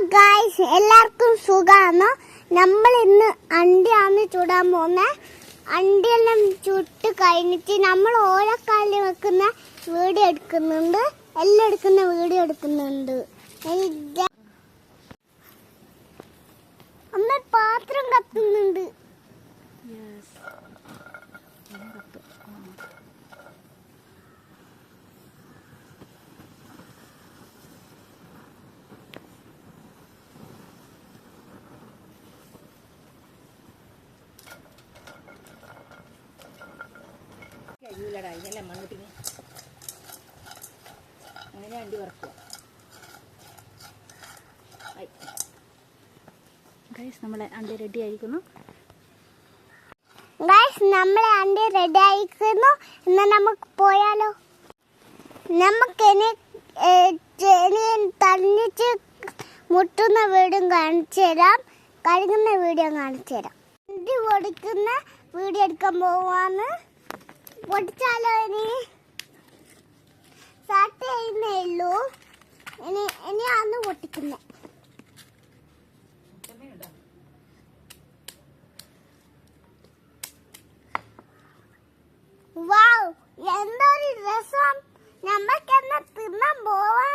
Guys, എല്ലാവർക്കും സുഖാണോ? നമ്മൾ ഇന്ന് അണ്ടിയാണ് ചുടാൻ പോകുന്നത്. അണ്ടിയെല്ലാം ചുട്ട് കഴിഞ്ഞിട്ട് നമ്മൾ ഓലക്കാലിൽ വെക്കുന്ന വീഡിയോ എടുക്കുന്നുണ്ട്. എല്ലാം എടുക്കുന്ന വീഡിയോ എടുക്കുന്നുണ്ട്. അമ്മ പാത്രം കത്തുന്നുണ്ട്. കഴിയൂലടാ, ഇതല്ലേ മൺകുട്ടിന് അങ്ങനെ അണ്ടി വറക്കുക. ഗൈസ്, നമ്മളെ അണ്ടി റെഡി ആയിരിക്കുന്നു. നമ്മളെ അണ്ടി റെഡി ആയിരിക്കുന്നു. എന്നാ നമുക്ക് പോയാലോ? നമുക്കിനി തന്നിച്ച് മുട്ടുന്ന വീഡിയോ കാണിച്ചു തരാം, കഴുകുന്ന വീഡിയോ കാണിച്ചു തരാം. അണ്ടി പൊടിക്കുന്ന വീഡിയോ എടുക്കാൻ പോവാന്ന്. പൊടിച്ചാലോ? ഇനി സ്റ്റാർട്ട് ചെയ്യുന്നേ ഉള്ളൂ. ഇനിയാണ് പൊട്ടിക്കുന്നത്. വാവ്, എന്തൊരു രസം! നമ്മക്കെന്നാ തിന്നാൻ പോവാ.